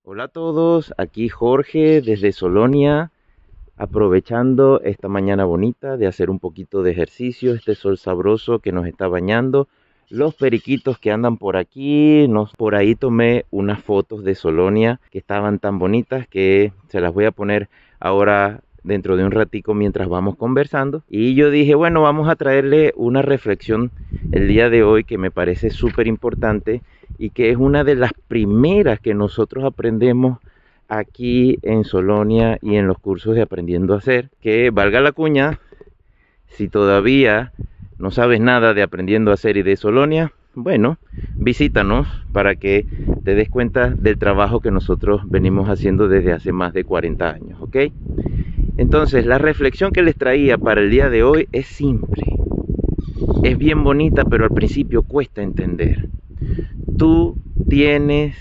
Hola a todos, aquí Jorge desde Solonia, aprovechando esta mañana bonita de hacer un poquito de ejercicio, este sol sabroso que nos está bañando, los periquitos que andan por aquí, por ahí tomé unas fotos de Solonia que estaban tan bonitas que se las voy a poner ahora dentro de un ratico mientras vamos conversando. Y yo dije, bueno, vamos a traerle una reflexión el día de hoy que me parece súper importante y que es una de las primeras que nosotros aprendemos aquí en Solonia y en los cursos de Aprendiendo a Hacer, que valga la cuña, si todavía no sabes nada de Aprendiendo a Hacer y de Solonia, bueno, visítanos para que te des cuenta del trabajo que nosotros venimos haciendo desde hace más de 40 años, ¿ok? Entonces, la reflexión que les traía para el día de hoy es simple. Es bien bonita, pero al principio cuesta entender. Tú tienes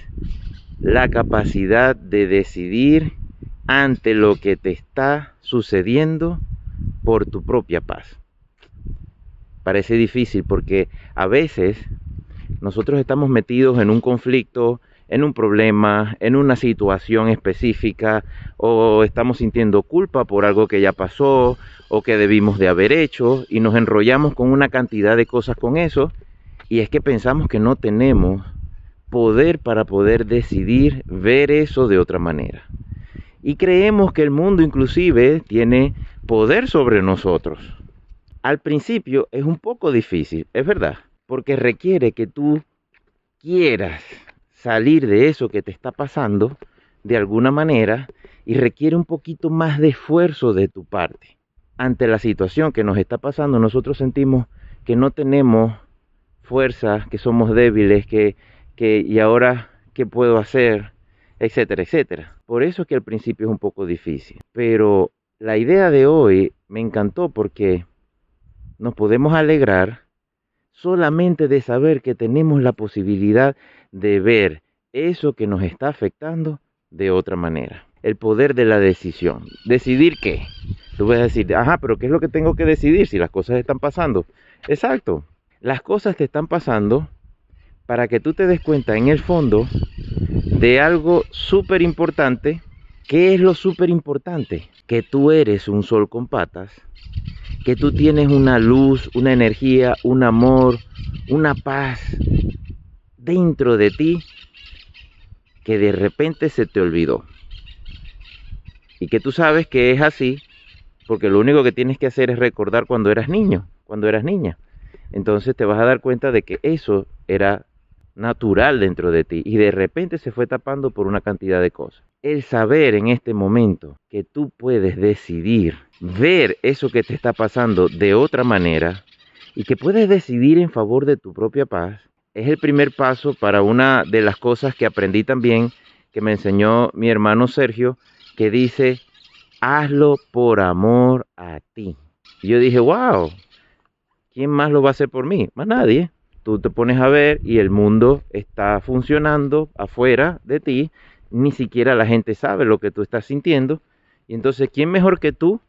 la capacidad de decidir ante lo que te está sucediendo por tu propia paz. Parece difícil porque a veces nosotros estamos metidos en un conflicto, en un problema, en una situación específica, o estamos sintiendo culpa por algo que ya pasó o que debimos de haber hecho y nos enrollamos con una cantidad de cosas con eso, y es que pensamos que no tenemos poder para poder decidir ver eso de otra manera. Y creemos que el mundo inclusive tiene poder sobre nosotros. Al principio es un poco difícil, es verdad, porque requiere que tú quieras salir de eso que te está pasando de alguna manera y requiere un poquito más de esfuerzo de tu parte. Ante la situación que nos está pasando, nosotros sentimos que no tenemos fuerza, que somos débiles, y ahora, ¿qué puedo hacer? Etcétera, etcétera. Por eso es que al principio es un poco difícil. Pero la idea de hoy me encantó porque nos podemos alegrar solamente de saber que tenemos la posibilidad de ver eso que nos está afectando de otra manera. El poder de la decisión. ¿Decidir qué? Tú vas a decir, ajá, pero ¿qué es lo que tengo que decidir si las cosas están pasando? Exacto. Las cosas te están pasando para que tú te des cuenta en el fondo de algo súper importante. ¿Qué es lo súper importante? Que tú eres un sol con patas, que tú tienes una luz, una energía, un amor, una paz dentro de ti que de repente se te olvidó. Y que tú sabes que es así porque lo único que tienes que hacer es recordar cuando eras niño, cuando eras niña. Entonces te vas a dar cuenta de que eso era natural dentro de ti y de repente se fue tapando por una cantidad de cosas. El saber en este momento que tú puedes decidir ver eso que te está pasando de otra manera y que puedes decidir en favor de tu propia paz es el primer paso para una de las cosas que aprendí también, que me enseñó mi hermano Sergio, que dice, hazlo por amor a ti. Y yo dije, wow, ¿quién más lo va a hacer por mí? Más nadie. Tú te pones a ver y el mundo está funcionando afuera de ti, ni siquiera la gente sabe lo que tú estás sintiendo. Y entonces, ¿quién mejor que tú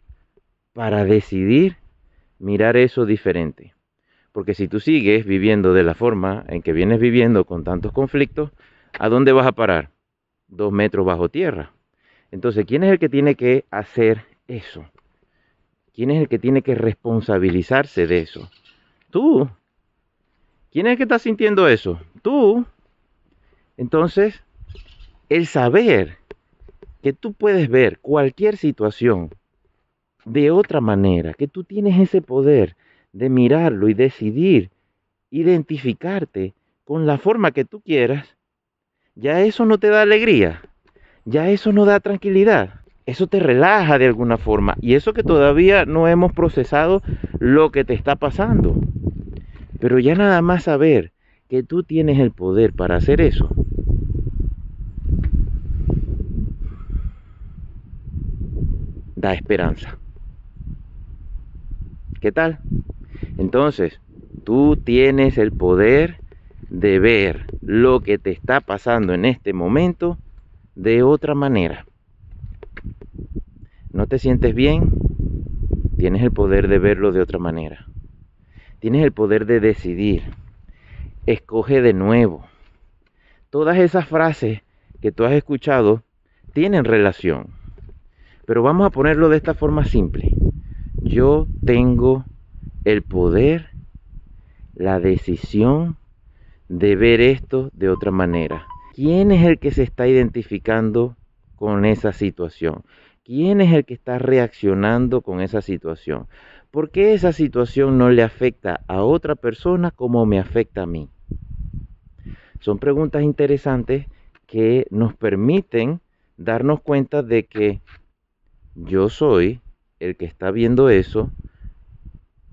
para decidir mirar eso diferente? Porque si tú sigues viviendo de la forma en que vienes viviendo con tantos conflictos, ¿a dónde vas a parar? 2 metros bajo tierra. Entonces, ¿quién es el que tiene que hacer eso? ¿Quién es el que tiene que responsabilizarse de eso? Tú. ¿Quién es el que está sintiendo eso? Tú. Entonces, el saber que tú puedes ver cualquier situación de otra manera, que tú tienes ese poder de mirarlo y decidir identificarte con la forma que tú quieras, ya eso no te da alegría, ya eso no da tranquilidad, eso te relaja de alguna forma y eso que todavía no hemos procesado lo que te está pasando. Pero ya nada más saber que tú tienes el poder para hacer eso, da esperanza. ¿Qué tal? Entonces, tú tienes el poder de ver lo que te está pasando en este momento de otra manera. ¿No te sientes bien? Tienes el poder de verlo de otra manera. Tienes el poder de decidir. Escoge de nuevo. Todas esas frases que tú has escuchado tienen relación. Pero vamos a ponerlo de esta forma simple. Yo tengo el poder, la decisión de ver esto de otra manera. ¿Quién es el que se está identificando con esa situación? ¿Quién es el que está reaccionando con esa situación? ¿Por qué esa situación no le afecta a otra persona como me afecta a mí? Son preguntas interesantes que nos permiten darnos cuenta de que yo soy el que está viendo eso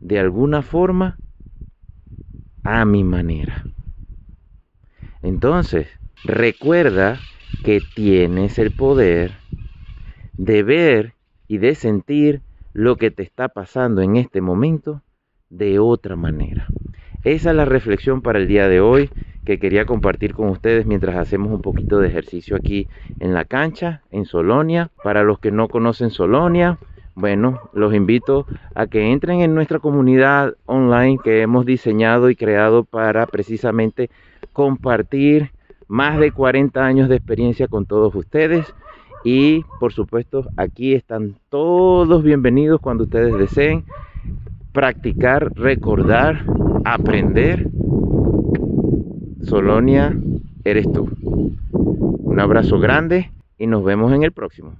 de alguna forma a mi manera. Entonces, recuerda que tienes el poder de ver y de sentir lo que te está pasando en este momento de otra manera. Esa es la reflexión para el día de hoy que quería compartir con ustedes mientras hacemos un poquito de ejercicio aquí en la cancha, en Solonia. Para los que no conocen Solonia, bueno, los invito a que entren en nuestra comunidad online que hemos diseñado y creado para precisamente compartir más de 40 años de experiencia con todos ustedes. Y por supuesto, aquí están todos bienvenidos cuando ustedes deseen practicar, recordar, aprender. Solonia, eres tú. Un abrazo grande y nos vemos en el próximo.